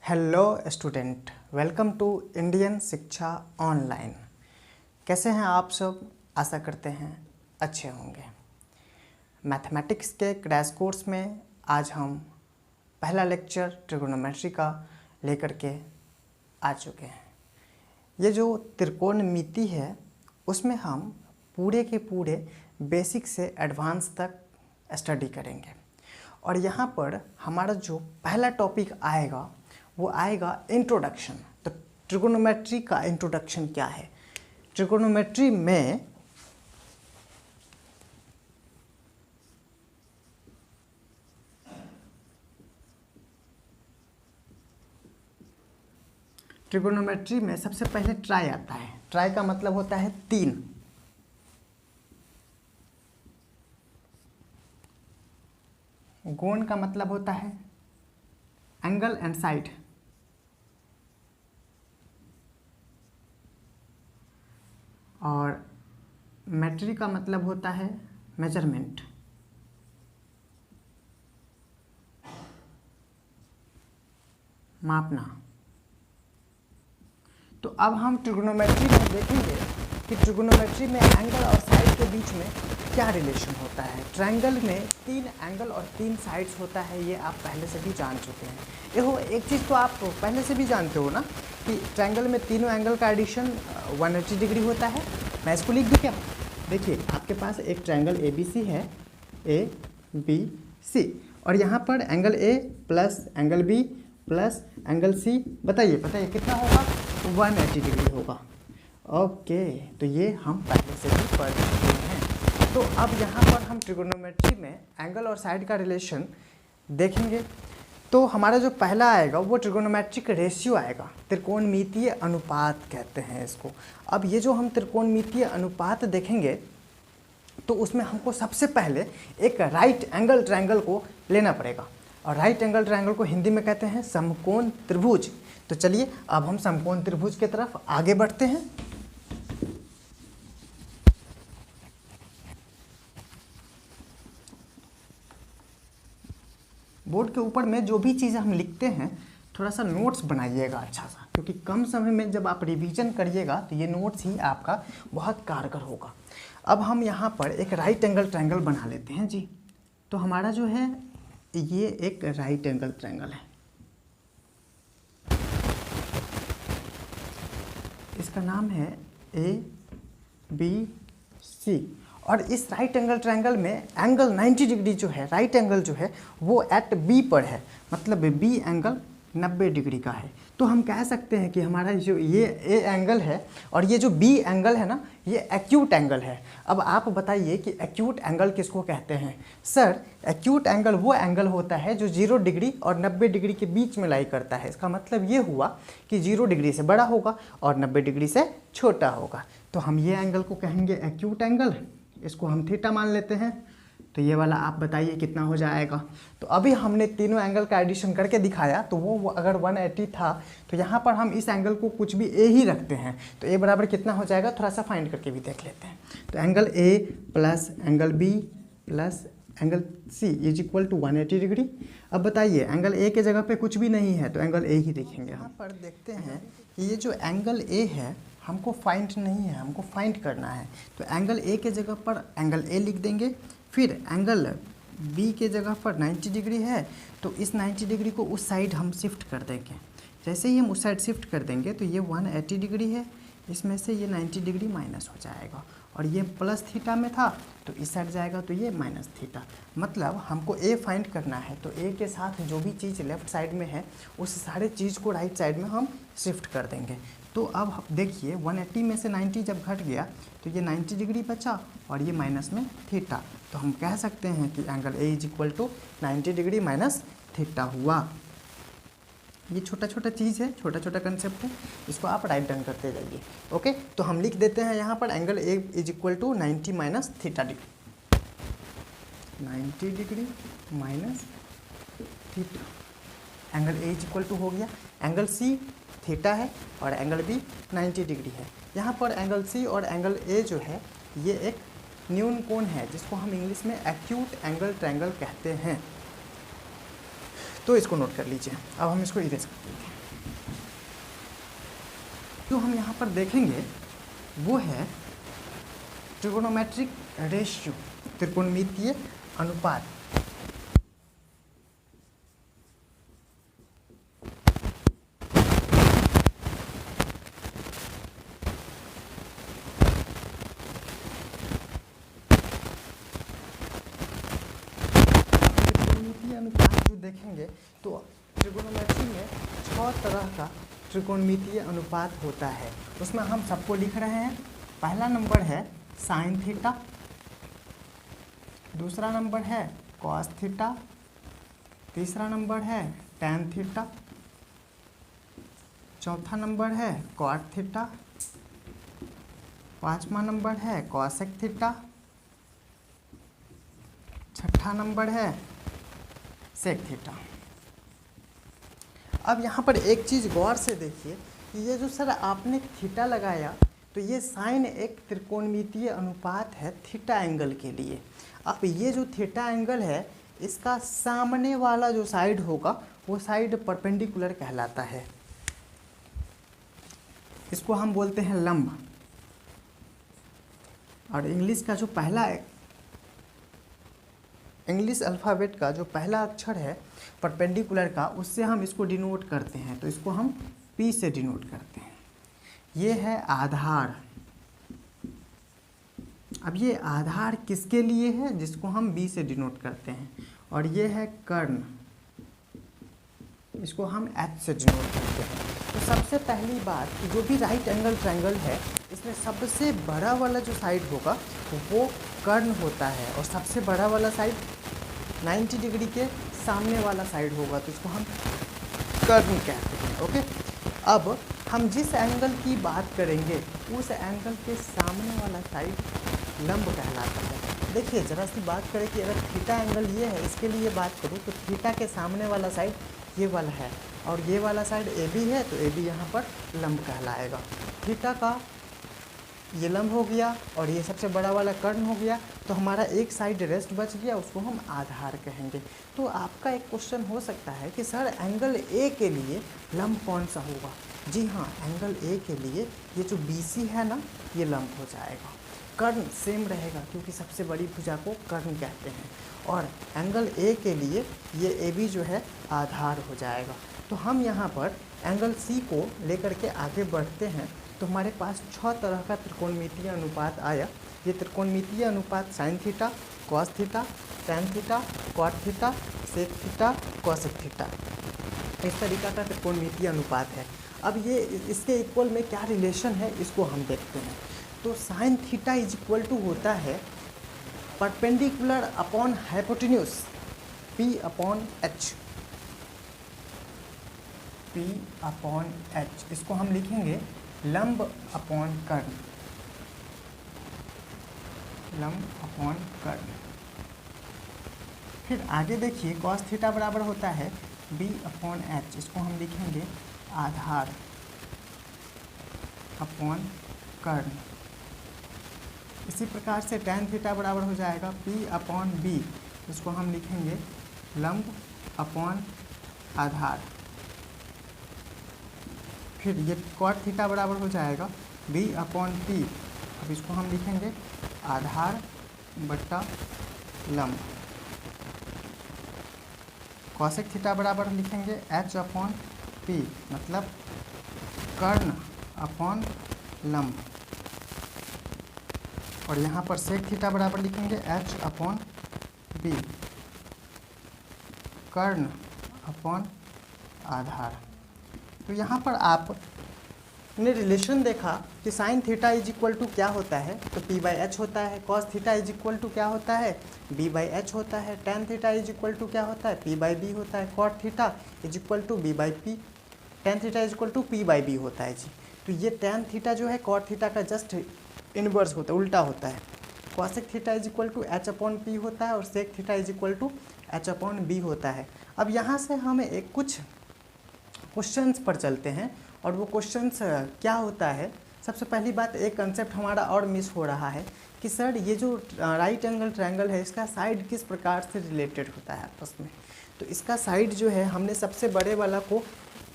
Hello student, welcome to Indian Shiksha online. कैसे हैं आप सब? आशा करते हैं अच्छे होंगे। मैथमेटिक्स के क्रैश कोर्स में आज हम पहला लेक्चर ट्रिगोनोमेट्री का लेकर के आ चुके हैं। ये जो त्रिकोणमिति है उसमें हम पूरे के पूरे बेसिक से एडवांस तक स्टडी करेंगे और यहाँ पर हमारा जो पहला टॉपिक आएगा वो आएगा इंट्रोडक्शन। तो ट्रिगोनोमेट्री का इंट्रोडक्शन क्या है? ट्रिगोनोमेट्री में सबसे पहले ट्राई आता है। ट्राई का मतलब होता है तीन। गोन का मतलब होता है एंगल एंड साइड। और मेट्री का मतलब होता है मेजरमेंट। मापना। तो अब हम ट्रिगोनोमेट्री में देखेंगे कि ट्रिगोनोमेट्री में एंगल और साइड के बीच में क्या रिलेशन होता है। ट्रायंगल में तीन एंगल और तीन साइड्स होता है, ये आप पहले से भी जान चुके हैं। देखो, एक चीज़ तो आप पहले से भी जानते हो ना कि ट्रायंगल में तीनों एंगल का एडिशन 180 डिग्री होता है। मैं इसको लिख दूँ क्या? देखिए, आपके पास एक ट्रायंगल ABC है, ABC, और यहाँ पर angle A plus angle B plus angle C, बताइए कितना होगा? 180 डिग्री होगा। ओके, तो ये हम पहले से भी पढ़ चुके हैं। तो अब यहाँ पर हम ट्रिगोनोमेट्री में एंगल और साइड का रिलेशन देखेंगे। तो हमारा जो पहला आएगा वो ट्रिगोनोमेट्रिक रेशियो आएगा। त्रिकोणमितीय अनुपात कहते हैं इसको। अब ये जो हम त्रिकोणमितीय अनुपात देखेंगे तो उसमें हमको सबसे पहले एक राइट एंगल ट्रायंगल को लेना पड़ेगा, और राइट एंगल ट्रायंगल को हिंदी में कहते हैं समकोण त्रिभुज। तो चलिए अब हम समकोण त्रिभुज की तरफ आगे बढ़ते हैं। बोर्ड के ऊपर में जो भी चीज़ हम लिखते हैं थोड़ा सा नोट्स बनाइएगा अच्छा सा, क्योंकि कम समय में जब आप रिवीजन करिएगा तो ये नोट्स ही आपका बहुत कारगर होगा। अब हम यहाँ पर एक राइट एंगल ट्रायंगल बना लेते हैं जी। तो हमारा जो है ये एक राइट एंगल ट्रायंगल है। इसका नाम है ABC, और इस राइट एंगल ट्रायंगल में एंगल 90 डिग्री जो है, राइट एंगल जो है वो एट B पर है, मतलब B एंगल 90 डिग्री का है। तो हम कह सकते हैं कि हमारा जो ये A एंगल है और ये जो B एंगल है ना, ये एक्यूट एंगल है। अब आप बताइए कि एक्यूट एंगल किसको कहते हैं? सर, एक्यूट एंगल वो एंगल होता है जो 0 डिग्री और 90 डिग्री के बीच में लाई करता है। इसका मतलब ये हुआ कि 0 डिग्री से बड़ा होगा और 90 डिग्री से छोटा होगा। तो हम ये एंगल को कहेंगे एक्यूट एंगल। इसको हम थीटा मान लेते हैं। तो ये वाला आप बताइए कितना हो जाएगा? तो अभी हमने तीनों एंगल का एडिशन करके दिखाया, तो वो अगर 180 था तो यहाँ पर हम इस एंगल को कुछ भी A ही रखते हैं। तो A बराबर कितना हो जाएगा? थोड़ा सा फाइंड करके भी देख लेते हैं। तो angle A plus angle B plus angle C is equal to 180 degree. अब बताइए, एंगल A के जगह पे कुछ भी नहीं है तो एंगल A ही देखेंगे। यहाँ पर देखते हैं कि ये जो एंगल A है हमको फाइंड नहीं है, हमको फाइंड करना है। तो एंगल A के जगह पर एंगल A लिख देंगे। फिर एंगल B के जगह पर 90 डिग्री है, तो इस 90 डिग्री को उस साइड हम शिफ्ट कर देंगे। जैसे ही हम उस साइड शिफ्ट कर देंगे तो ये 180 डिग्री है, इसमें से ये 90 डिग्री माइनस हो जाएगा, और ये प्लस थीटा में था तो इस साइड जाएगा तो ये माइनस थीटा। मतलब हमको A फाइंड करना है, तो A के साथ जो भी चीज़ लेफ्ट साइड में है उस सारे चीज़ को राइट साइड में हम शिफ्ट कर देंगे। तो अब देखिए 180 में से 90 जब घट गया तो ये 90 डिग्री बचा और ये माइनस में थीटा। तो हम कह सकते हैं कि angle A is equal to 90 degree minus theta हुआ। ये छोटा छोटा चीज़ है, छोटा छोटा कंसेप्ट है, इसको आप राइट डाउन करते जाइए। ओके, तो हम लिख देते हैं यहाँ पर angle A is equal to 90 minus theta degree, 90 degree minus theta. Angle A is equal to हो गया। एंगल C थीटा है और एंगल B 90 डिग्री है। यहाँ पर एंगल C और एंगल A जो है ये एक न्यून कोण है, जिसको हम इंग्लिश में एक्यूट एंगल ट्रायंगल कहते हैं। तो इसको नोट कर लीजिए। अब हम इसको इरेज कर देते हैं। जो हम यहाँ पर देखेंगे वो है ट्रिगोनोमेट्रिक रेशियो, त्रिकोणमितीय अनुपात। त्रिकोणमितीय अनुपात जो देखेंगे तो त्रिकोणोमेट्री में 6 तरह का त्रिकोणमितीय अनुपात होता है। उसमें हम सबको लिख रहे हैं। पहला नंबर है साइन थीटा, दूसरा नंबर है कॉस थीटा, तीसरा नंबर है टैन थीटा, चौथा नंबर है कॉट थीटा, पांचवा नंबर है कॉसेक थीटा, छठा नंबर है सेक थीटा। अब यहाँ पर एक चीज़ गौर से देखिए कि ये जो सर आपने थीटा लगाया तो ये साइन एक त्रिकोणमितीय अनुपात है थीटा एंगल के लिए। अब ये जो थीटा एंगल है इसका सामने वाला जो साइड होगा वो साइड परपेंडिकुलर कहलाता है। इसको हम बोलते हैं लंब। और इंग्लिश अल्फ़ाबेट का जो पहला अक्षर है परपेंडिकुलर का, उससे हम इसको डिनोट करते हैं। तो इसको हम P से डिनोट करते हैं। ये है आधार। अब ये आधार किसके लिए है, जिसको हम B से डिनोट करते हैं। और ये है कर्ण, इसको हम H से डिनोट करते हैं। तो सबसे पहली बात कि जो भी राइट एंगल ट्रायंगल है इसमें सबसे बड़ा वाला जो साइड होगा वो कर्ण होता है, और सबसे बड़ा वाला साइड 90 डिग्री के सामने वाला साइड होगा, तो इसको हम कर्ण कहते हैं। ओके, अब हम जिस एंगल की बात करेंगे उस एंगल के सामने वाला साइड लंब कहलाता है। देखिए ज़रा सी बात करें कि अगर थीटा एंगल ये है, इसके लिए बात करूँ तो थीटा के सामने वाला साइड ये वाला है और ये वाला साइड ए बी है, तो ए बी यहाँ पर लंब कहलाएगा। थीटा का ये लंब हो गया और ये सबसे बड़ा वाला कर्ण हो गया, तो हमारा एक साइड रेस्ट बच गया, उसको हम आधार कहेंगे। तो आपका एक क्वेश्चन हो सकता है कि सर एंगल ए के लिए लंब कौन सा होगा। जी हाँ, एंगल ए के लिए ये जो BC है ना, ये लंब हो जाएगा। कर्ण सेम रहेगा क्योंकि सबसे बड़ी भुजा को कर्ण कहते हैं, और एंगल ए के लिए ये AB जो है आधार हो जाएगा। तो हम यहाँ पर एंगल C को लेकर के आगे बढ़ते हैं। तो हमारे पास 6 तरह का त्रिकोणमितीय अनुपात आया। ये त्रिकोणमितीय अनुपात sine theta, cos theta, tan theta, cot theta, sec theta, cosec theta, इस तरीका का त्रिकोणमितीय अनुपात है। अब ये इसके इक्वल में क्या रिलेशन है इसको हम देखते हैं। तो sine theta is equal to होता है perpendicular upon hypotenuse P upon H। P upon H, इसको हम लिखेंगे लंब अपॉन कर्ण, लंब अपॉन कर्ण। फिर आगे देखिए कॉस थीटा बराबर होता है B अपॉन H, इसको हम लिखेंगे आधार अपॉन कर्ण। इसी प्रकार से टैन थीटा बराबर हो जाएगा P अपॉन B, इसको हम लिखेंगे लंब अपॉन आधार। फिर ये कॉट थीटा बराबर हो जाएगा B अपॉन P, अब इसको हम लिखेंगे आधार बट्टा लंब। कॉसेक थीटा बराबर लिखेंगे H अपॉन P, मतलब कर्ण अपॉन लंब। और यहाँ पर सेक थीटा बराबर लिखेंगे H अपॉन B, कर्ण अपॉन आधार। तो यहाँ पर आपने रिलेशन देखा कि sine theta is equal to क्या होता है, तो P/H होता है। Cos theta is equal to क्या होता है, B/H होता है। Tan theta is equal to क्या होता है, P/B होता है। Cot theta is equal to B/P, tan theta is equal to P/B होता है जी। तो ये टैन थीटा जो है कॉट थीटा का जस्ट इनवर्स होता है, उल्टा होता है। Cosec theta is equal to H upon P होता है और sec theta is equal to H upon B होता है। अब यहाँ से हमें एक कुछ क्वेश्चंस पर चलते हैं, और वो क्वेश्चंस क्या होता है। सबसे पहली बात, एक कंसेप्ट हमारा और मिस हो रहा है कि सर ये जो राइट एंगल ट्रायंगल है इसका साइड किस प्रकार से रिलेटेड होता है आपस में। तो इसका साइड जो है हमने सबसे बड़े वाला को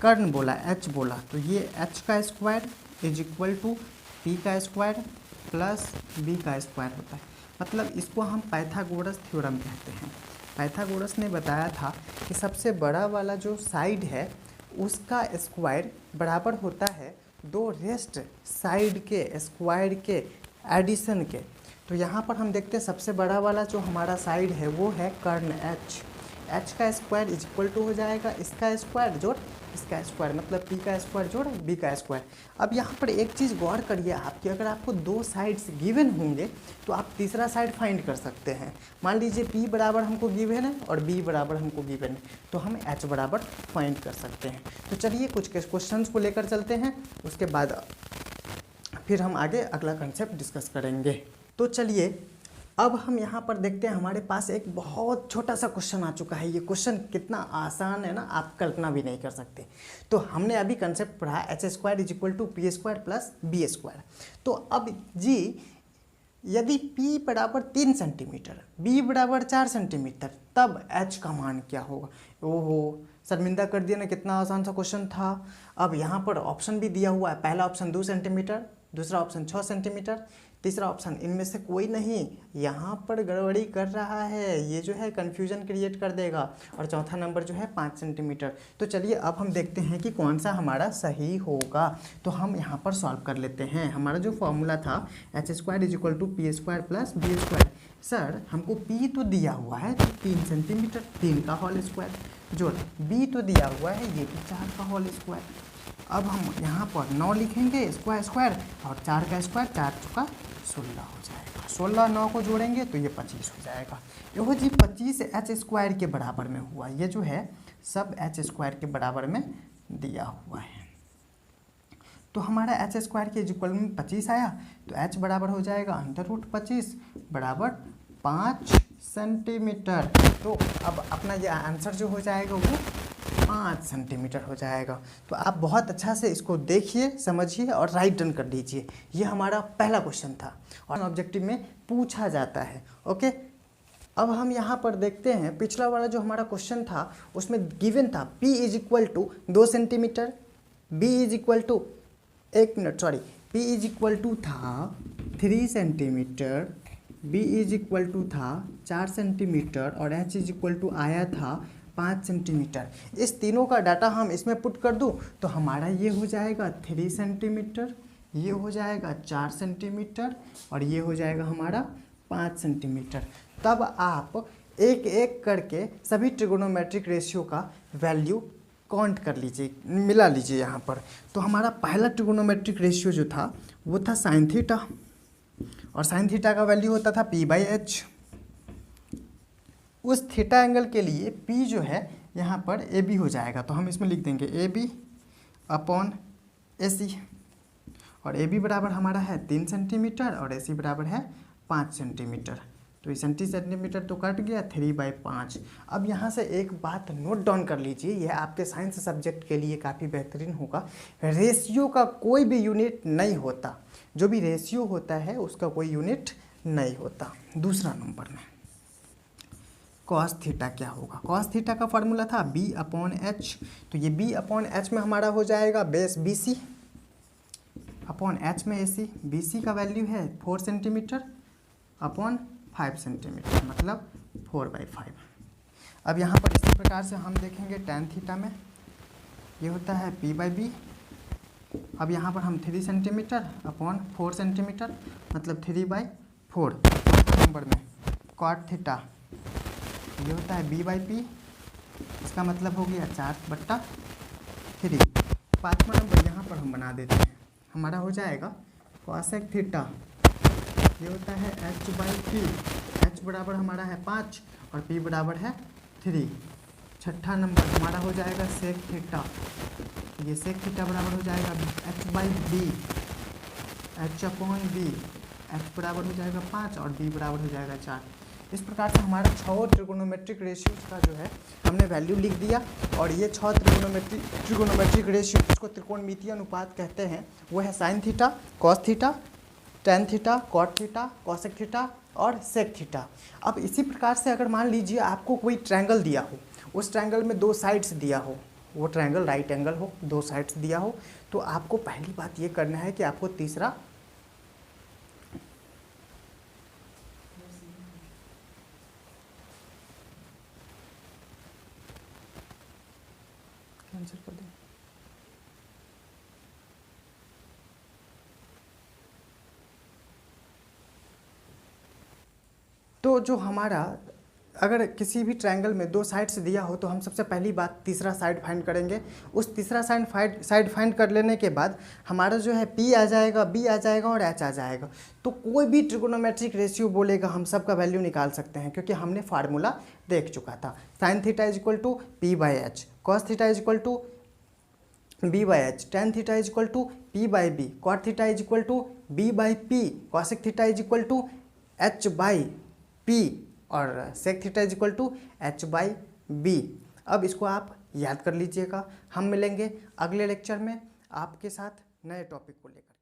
कर्ण बोला, एच बोला, तो ये एच का square is equal to P का स्क्वायर प्लस बी का स्क्वायर होता है। मतलब इसको हम पाइथागोरस थ्योरम कहते हैं। पाइथागोरस ने बताया था कि सबसे बड़ा वाला जो साइड है उसका स्क्वायर बराबर होता है दो रेस्ट साइड के स्क्वायर के एडिशन के। तो यहाँ पर हम देखते हैं सबसे बड़ा वाला जो हमारा साइड है वो है कर्ण एच। एच का स्क्वायर इज इक्वल टू हो जाएगा इसका स्क्वायर जोड़ इसका स्क्वायर, मतलब पी का स्क्वायर जोड़ बी का स्क्वायर। अब यहाँ पर एक चीज़ गौर करिए आप कि अगर आपको दो साइड्स गिवन होंगे तो आप तीसरा साइड फाइंड कर सकते हैं। मान लीजिए पी बराबर हमको गिवन है और बी बराबर हमको गिवन है, तो हम एच बराबर फाइंड कर सकते हैं। तो चलिए कुछ क्वेश्चन को लेकर चलते हैं, उसके बाद फिर हम आगे अगला कंसेप्ट डिस्कस करेंगे। तो चलिए अब हम यहाँ पर देखते हैं, हमारे पास एक बहुत छोटा सा क्वेश्चन आ चुका है। ये क्वेश्चन कितना आसान है ना, आप कल्पना भी नहीं कर सकते। तो हमने अभी कंसेप्ट पढ़ा H square is equal to P square plus B square. तो अब जी यदि p बराबर 3 सेंटीमीटर, b बराबर 4 सेंटीमीटर, तब h का मान क्या होगा। ओहो शर्मिंदा कर दिया ना, कितना आसान सा क्वेश्चन था। अब यहाँ पर ऑप्शन भी दिया हुआ है, पहला ऑप्शन 2 सेंटीमीटर, दूसरा ऑप्शन 6 सेंटीमीटर, तीसरा ऑप्शन इनमें से कोई नहीं। यहाँ पर गड़बड़ी कर रहा है, ये जो है कन्फ्यूजन क्रिएट कर देगा। और चौथा नंबर जो है 5 सेंटीमीटर। तो चलिए अब हम देखते हैं कि कौन सा हमारा सही होगा। तो हम यहाँ पर सॉल्व कर लेते हैं। हमारा जो फॉर्मूला था H square is equal to P square plus B square. Sir हमको पी तो दिया हुआ है 3 सेंटीमीटर, 3 का होल स्क्वायर जोड़ बी तो दिया हुआ है ये भी 4 का होल स्क्वायर। अब हम यहाँ पर 9 लिखेंगे स्क्वायर स्क्वायर और 4 का स्क्वायर, 4 चुका 16 हो जाएगा। 16 9 को जोड़ेंगे तो ये 25 हो जाएगा। देखो जी 25 एच स्क्वायर के बराबर में हुआ, ये जो है सब एच स्क्वायर के बराबर में दिया हुआ है। तो हमारा एच स्क्वायर के इक्वल में 25 आया, तो एच बराबर हो जाएगा √25 बराबर 5 सेंटीमीटर। तो अब अपना ये आंसर जो हो जाएगा वो 5 सेंटीमीटर हो जाएगा। तो आप बहुत अच्छा से इसको देखिए, समझिए और राइट डन कर लीजिए। ये हमारा पहला क्वेश्चन था और ऑब्जेक्टिव में पूछा जाता है। ओके, अब हम यहाँ पर देखते हैं पिछला वाला जो हमारा क्वेश्चन था उसमें गिवन था P is equal to 2 centimetre, B is equal to P is equal to था 3 centimetre, B is equal to था 4 सेंटीमीटर और H इज इक्वल टू आया था 5 सेंटीमीटर। इस तीनों का डाटा हम इसमें पुट कर दूं तो हमारा ये हो जाएगा 3 सेंटीमीटर, ये हो जाएगा 4 सेंटीमीटर और ये हो जाएगा हमारा 5 सेंटीमीटर। तब आप एक एक करके सभी ट्रिगोनोमेट्रिक रेशियो का वैल्यू काउंट कर लीजिए, मिला लीजिए यहाँ पर। तो हमारा पहला ट्रिगोनोमेट्रिक रेशियो जो था वो था साइन थीटा, और साइन थीटा का वैल्यू होता था p/h। उस थीटा एंगल के लिए P जो है यहाँ पर AB हो जाएगा, तो हम इसमें लिख देंगे AB/AC। और AB बराबर हमारा है 3 सेंटीमीटर और AC बराबर है 5 सेंटीमीटर। तो ये सेंटीमीटर तो कट गया 3/5। अब यहाँ से एक बात नोट डाउन कर लीजिए, यह आपके साइंस सब्जेक्ट के लिए काफ़ी बेहतरीन होगा। रेशियो का कोई भी यूनिट नहीं होता, जो भी रेशियो होता है उसका कोई यूनिट नहीं होता। दूसरा नंबर में कॉस थीटा क्या होगा। कॉस थीटा का फार्मूला था B/H। तो ये B/H में हमारा हो जाएगा बेस BC अपॉन H में AC। BC का वैल्यू है 4 सेंटीमीटर अपॉन 5 सेंटीमीटर, मतलब 4/5। अब यहाँ पर इसी प्रकार से हम देखेंगे tan थीटा में ये होता है P/B। अब यहाँ पर हम 3 सेंटीमीटर अपॉन 4 सेंटीमीटर, मतलब 3/4। नंबर में cot थीटा ये होता है B/P, इसका मतलब हो गया 4/3। 5वां नंबर यहाँ पर हम बना देते हैं, हमारा हो जाएगा cosec थीटा ये होता है H/P। H बराबर हमारा है 5 और P बराबर है 3। 6ठा नंबर हमारा हो जाएगा sec थीटा, ये sec थीटा बराबर हो जाएगा H/B, H/B। H बराबर हो जाएगा 5 और B बराबर हो जाएगा 4। इस प्रकार से हमारा 6 ट्रिगोनोमेट्रिक रेशियोज का जो है हमने वैल्यू लिख दिया। और ये 6 ट्रिगोनोमेट्रिक रेशियो जिसको त्रिकोणमितीय अनुपात कहते हैं वो है sine theta, cos theta, tan theta, cot theta, cosec theta और सेक थीटा। अब इसी प्रकार से अगर मान लीजिए आपको कोई ट्रायंगल दिया हो, उस ट्रायंगल में 2 साइड्स दिया हो, वो ट्रायंगल राइट एंगल हो, 2 साइड्स दिया हो, तो आपको पहली बात ये करना है कि आपको तीसरा कैंसिल कर दें। तो जो हमारा अगर किसी भी ट्रायंगल में 2 साइड्स दिया हो तो हम सबसे पहली बात तीसरा साइड फाइंड करेंगे। उस तीसरा साइड फाइंड कर लेने के बाद हमारा जो है P आ जाएगा, B आ जाएगा और H आ जाएगा। तो कोई भी ट्रिगोनोमेट्रिक रेशियो बोलेगा हम सब का वैल्यू निकाल सकते हैं, क्योंकि हमने फार्मूला देख चुका था। Sine theta is equal to P/H, cos theta is equal to B/H, tan theta is equal to P/B, cot theta is equal to B/P, cosec theta is equal to H/P और sec theta is equal to H/B। अब इसको आप याद कर लीजिएगा। हम मिलेंगे अगले लेक्चर में आपके साथ नए टॉपिक को लेकर।